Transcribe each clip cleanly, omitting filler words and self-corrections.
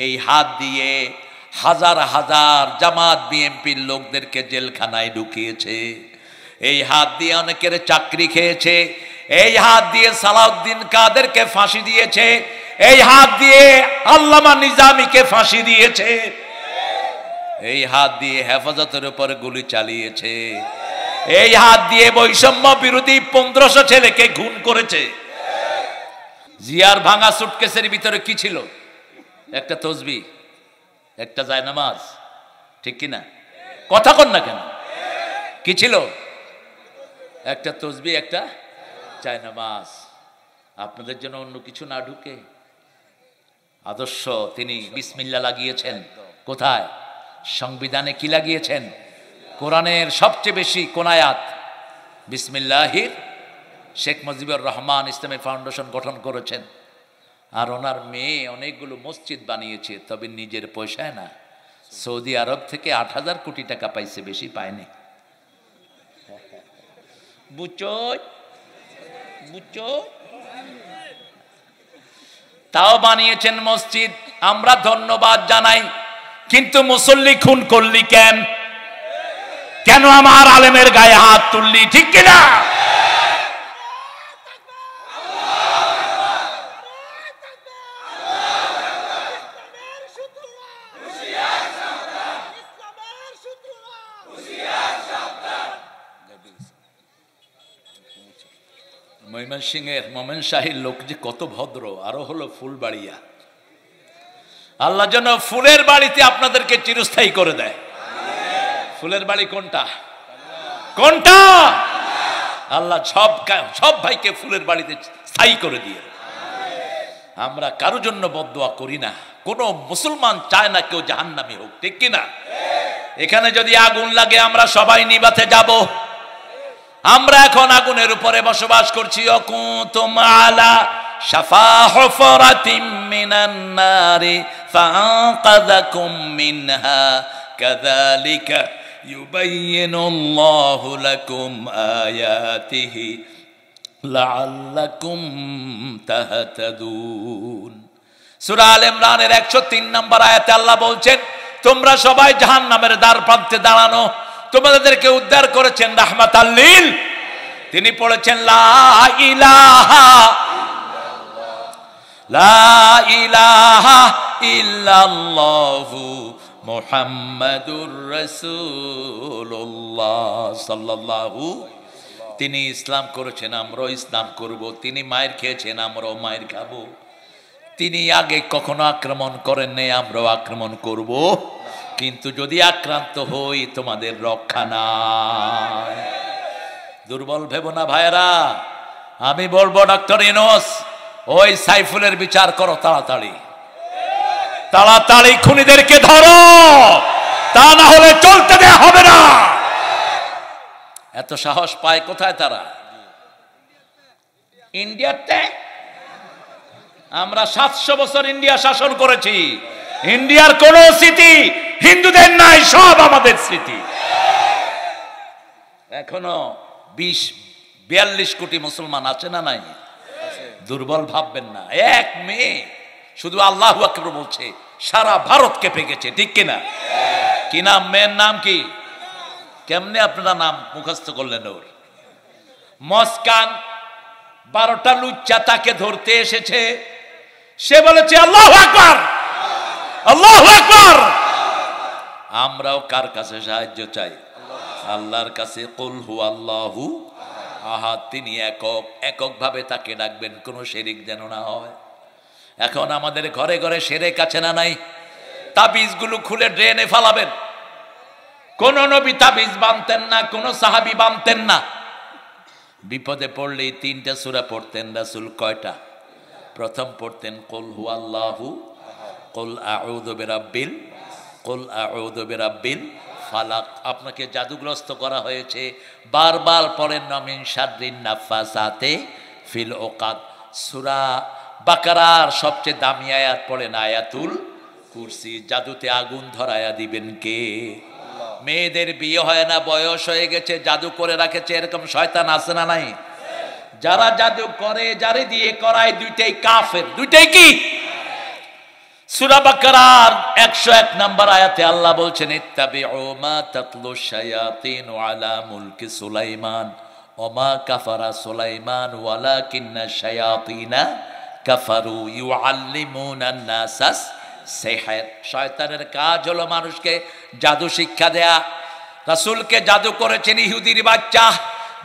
এই হাত দিয়ে হাজার হাজার জামাত বিএনপির লোকদেরকে জেলখানায় ঢুকিয়েছে। এই হাত দিয়ে অনেকের চাকরি খেয়েছে। এই হাত দিয়ে সালাউদ্দিন কাদেরকে ফাঁসি দিয়েছে। এই হাত দিয়ে আল্লামা নিজামীকে ফাঁসি দিয়েছে। এই হাত দিয়ে হেফাজতের উপর গুলি চালিয়েছে। এই হাত দিয়ে বৈষম্য বিরোধী 1500 ছেলেকে খুন করেছে। জিয়ার ভাঙা সুটকেসের ভিতরে কি ছিল? একটা তসবিহ, একটা জায়নামাজ, ঠিক কিনা? কথা কন না কেন? কি ছিল? একটা তসবিহ, একটা জায়নামাজ। আপনাদের জন্য অন্য কিছু না ঢুকে আদর্শ তিনি বিসমিল্লাহ লাগিয়েছেন। কোথায়? সংবিধানে কি লাগিয়েছেন? কোরআনের সবচেয়ে বেশি কোন আয়াত? বিসমিল্লাহির। শেখ মুজিবুর রহমান ইসলামী ফাউন্ডেশন গঠন করেছেন। আর ওনার মেয়ে অনেকগুলো মসজিদ বানিয়েছে, তবে নিজের পয়সায় না। সৌদি আরব থেকে 8000 কোটি টাকা পাইছে, বেশি পায়নি। তাও বানিয়েছেন মসজিদ, আমরা ধন্যবাদ জানাই। কিন্তু মুসল্লি খুন করলি কেন? কেন আমার আলেমের গায়ে হাত তুললি? ঠিক কিনা? ময়মনসিংহের মোমেন শাহীর লোক যে কত ভদ্র, আরো হলো ফুলবাড়িয়া। আল্লাহ যেন ফুলের বাড়িতে আপনাদেরকে চিরস্থায়ী করে দেয়। ফুলের বাড়ি কোনটা? কোনটা? আল্লাহ সব ভাইকে ফুলের বাড়িতে স্থায়ী করে দিয়ে। আমরা কারোর জন্য বদদোয়া করি না। কোন মুসলমান চায় না কেউ জাহান্নামী হোক, ঠিক কিনা? এখানে যদি আগুন লাগে আমরা সবাই নিভাতে যাব। আমরা এখন আগুনের উপরে বসবাস করছি। অকুতুম আলা শাফা হুফরাতিম মিনান নারি ফাআনকাযাকুম মিনহা কাযালিকা ইউবাইয়িনুল্লাহু লাকুম আয়াতিহি লাআল্লাকুম তাহতাদুন। সূরা আল ইমরানের 103 নম্বর আয়াতে আল্লাহ বলছেন, তোমরা সবাই জাহান্নামের দ্বার প্রান্তে দাঁড়ানো। তোমাদেরকে উদ্ধার করেছেন রাহমাতাল লিল। তিনি পড়েছেন লা ইলাহা ইল্লাল্লাহু মুহাম্মাদুর রাসূলুল্লাহ সাল্লাল্লাহু। তিনি ইসলাম করেছেন, আমরাও ইসলাম করব। তিনি মায়ের খেয়েছেন, আমরাও মায়ের খাবো। তিনি আগে কখনো আক্রমণ করেন নাই, আমরাও আক্রমণ করব। কিন্তু যদি আক্রান্ত হই তোমাদের রক্ষা নাই। দুর্বল ভেবো না ভাইরা। আমি বলবো ডক্টর ইউনূস, ওই সাইফুলের বিচার করো তাড়াতাড়ি। তাড়াতাড়ি খুনিদেরকে ধরো, তা না হলে চলতে দেয়া হবে না। এত সাহস পায় কোথায় তারা? ইন্ডিয়াতে আমরা 700 বছর ইন্ডিয়া শাসন করেছি। ইন্ডিয়ার কোন স্মৃতি হিন্দুদের নাই, সব আমাদের স্মৃতি। এখনো 20-42 কোটি মুসলমান আছে না নাই? দুর্বল ভাববেন না। এক মেয়ে শুধু আল্লাহু আকবার বলছে, সারা ভারত কেঁপে গেছে, ঠিক কিনা? কি নাম? মেয়ের নাম কি? কেমনে আপনারা নাম মুখস্থ করলেন ওর? মস্কান। 12টা লুচ্চা তাকে ধরতে এসেছে। সে বলেছে আল্লাহু আকবার, আল্লাহু আকবার। আমরাও কার কাছে সাহায্য চাই? আল্লাহর কাছে। কুল হুয়াল্লাহু আহাদ, তিনি একক। এককভাবে তাকে ডাকবেন, কোনো শিরিক যেন না হয়। এখন আমাদের ঘরে ঘরে শিরক আছে না নাই? তাবিজগুলো খুলে ড্রেনে ফালাবেন। কোন নবী তাবিজ বানতেন না, কোন সাহাবী বানতেন না। বিপদে পড়লেই 3টা সূরা পড়তেন রাসূল। কয়টা? প্রথম পড়তেন কুল হুয়াল্লাহু, কুল আউযু বিরাব্বিল, কুল আউযু বিরাব্বিল ফালাক। আপনাকে জাদুগ্রস্ত করা হয়েছে, বারবার পড়েন মিন শাররিন নাফাসাতে ফিল উকাদ। সূরা বাকারার সবচেয়ে দামি আয়াত পড়েন আয়াতুল কুরসি। জাদুতে আগুন ধরায়া দিবেন কে? মেয়েদের বিয়ে হয় না, বয়স হয়ে গেছে, জাদু করে রাখেছে, এরকম শয়তান আছে না নাই? যারা জাদু করে, যারে দিয়ে করায়, দুইটাই কাফের। দুইটাই কি? সূরা বাকারার 101 নম্বর আয়াতে আল্লাহ বলছেন ইত্তাবিউ মা তাতলু শায়াতিন আলা মুলকি সুলাইমান ওমা কাফারা সুলাইমান ওয়ালাকিন্না শায়াতিনা কাফারু ইউআল্লিমুনান নাসাস সিহর। শয়তানের কাজ হলো মানুষকে জাদু শিক্ষা দেয়া। রাসূলকে জাদু করেছেন ইহুদির বাচ্চা,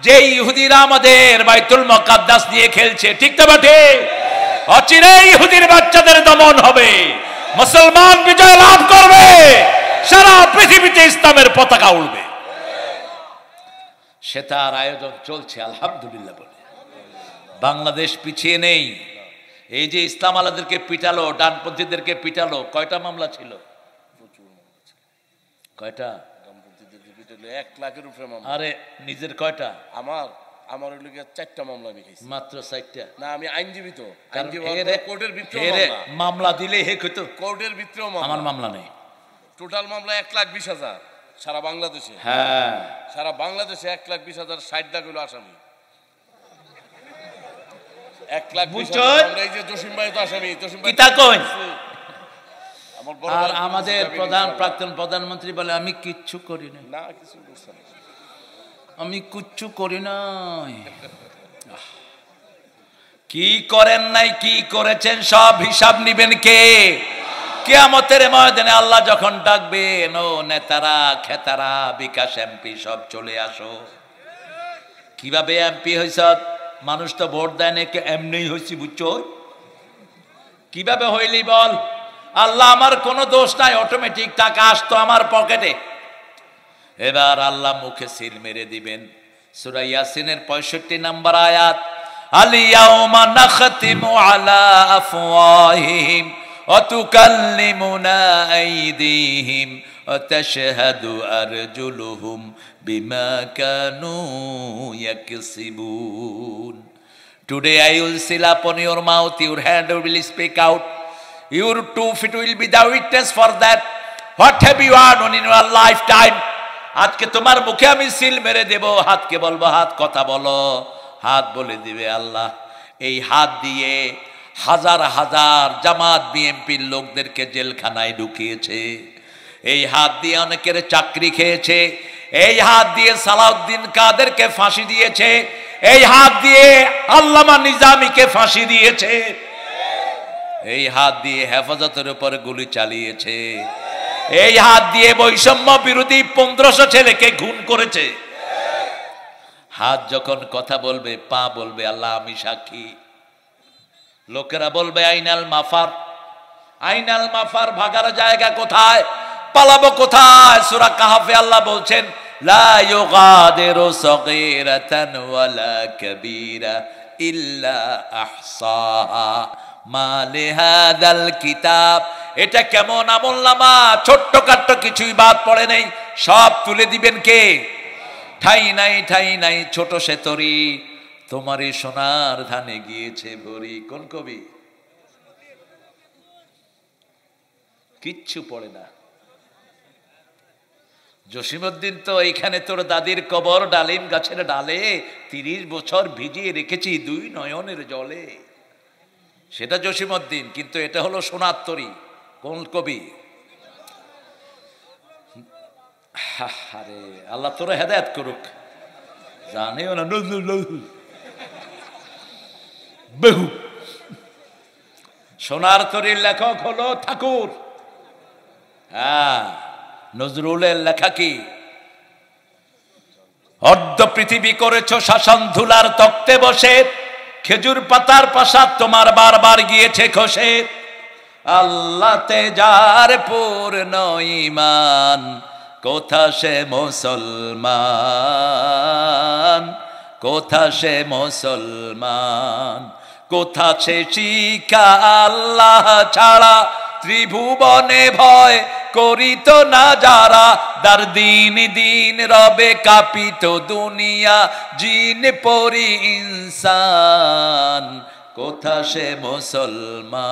যে ইহুদিরা আমাদের বাইতুল মুকাদ্দাস নিয়ে খেলছে, ঠিক তো বটে? অচিরেই ইহুদির বাচ্চাদের দমন হবে, মুসলমান বিজয় লাভ করবে, সারা পৃথিবীতে ইসলামের পতাকা উড়বে। সেটার আয়োজন চলছে আলহামদুলিল্লাহ বলে। বাংলাদেশ পিছিয়ে নেই। এই যে ইসলাম আলাদেরকে পিটালো, ডানপন্থীদেরকে পিটালো, কয়টা মামলা ছিল? কয়টা? 1 লাখের উপরে মামলা। আরে নিজের কয়টা? আমার হলো 4টা মামলা আমি খাইছি। মাত্র 4টা? না, আমি আইনজীবী তো। কোর্টের ভিতরে মামলা দিলে হে কইতো কোর্টের ভিতরেও মামলা। আমার মামলা নেই। টোটাল মামলা 1,20,000 সারা বাংলাদেশে। হ্যাঁ, সারা বাংলাদেশে 1,20,000, 60 লাখ হলো আসামি। 1,20,000। এই যে জসিম ভাই তো আসামি। জসিম ভাই কিতা কই? আর আমাদের প্রাক্তন প্রধানমন্ত্রী বলে আমি কিচ্ছু করি না। না, কিছু করছে না, আমি কিচ্ছু করি নাই। কি করেন নাই, কি করেছেন, সব হিসাব নিবেন কে? কিয়ামতের ময়দানে আল্লাহ যখন ডাকবেন, ও নেতারা, খেতারা, বিকাশ এমপি সব চলে আসো। কিভাবে এমপি হইছ? মানুষ তো ভোট দেয় নাকি, এমনি হইছি বুঝছো? কিভাবে হইলি বল? আল্লাহ আমার কোনো দোষ নাই, অটোমেটিক টাকা আসতো আমার পকেটে। এবার আল্লাহ মুখে সিল মেরে দিবেন। সূরা ইয়াসিনের 65 নম্বর আয়াত, আল-ইয়াওমা নাখতিমু আলা আফওয়াহিহিম ওয়া তুকাল্লিমুনা আইদিহিম ওয়া তাশহাদু আরজুলুহুম বিমা Kanu ইয়াকসিবুন। Today I will seal upon your mouth, your hand will speak out, your 2 feet will be the witness for that. What have you done in your lifetime? আজকে তোমার মুখে আমি সিল মেরে দেব। হাতকে বলবো হাত কথা বলো, হাত বলে দিবে আল্লাহ। এই হাত দিয়ে হাজার হাজার জামাত বিএনপির লোকদেরকে জেলখানায় ঢুকিয়েছে। এই হাত দিয়ে অনেকের চাকরি খেয়েছে। এই হাত দিয়ে সালাউদ্দিন কাদেরকে ফাঁসি দিয়েছে। এই হাত দিয়ে আল্লামা নিজামীকে ফাঁসি দিয়েছে। এই হাত দিয়ে হেফাজতের উপর গুলি চালিয়েছে। এই হাত দিয়ে বৈষম্য বিরোধী 1500 ছেলেকে খুন করেছে। হাত যখন কথা বলবে, পা বলবে আল্লাহ আমি সাক্ষী। লোকেরা বলবে আইনাল মাফার, আইনাল মাফার, ভাগার জায়গা কোথায়, পালাবো কোথায়? সূরা কাহফে আল্লাহ বলছেন লা ইউগাদিরু সাগীরাতান ওয়ালা কাবীরা ইল্লা আহসাহা মা লিহাদাল কিতাব। এটা কেমন আমলনামা, ছোট্ট কাট্ট কিছুই বাদ পড়ে নেই, সব তুলে দিবেন কে? ঠাই নাই, ঠাই নাই ছোট সে তরি, তোমারই সোনার ধানে গিয়েছে ভরি। কোন কবি? কিচ্ছু পড়ে না। জসিমউদ্দিন তো এইখানে তোর দাদির কবর ডালিম গাছের ডালে 30 বছর ভিজিয়ে রেখেছি 2 নয়নের জলে। সেটা জসিমউদ্দিন, কিন্তু এটা হলো সোনার তরী। কোন কবি? আরে আল্লাহ তোরা হেদায়েত করুক। জানেও না বহু। সোনার তরীর লেখক হলো ঠাকুর। হ্যাঁ, নজরুলের লেখা কি? অর্ধ পৃথিবী করেছ শাসন ধুলার তক্তে বসে, খেজুর পাতার প্রাসাদ তোমার বারবার গিয়েছে খসে। আল্লাহতে যার পূর্ণ ঈমান, কোথা সে মুসলমান, কোথা সে মুসলমান, কোথা সে শিক্ষা আল্লাহ ছাড়া ত্রিভুবনে ভয় করিত না যারা। দার দিন দিন রবে কাঁপিত দুনিয়া, জিন পরি ইনসান, কোথা সে মুসলমান।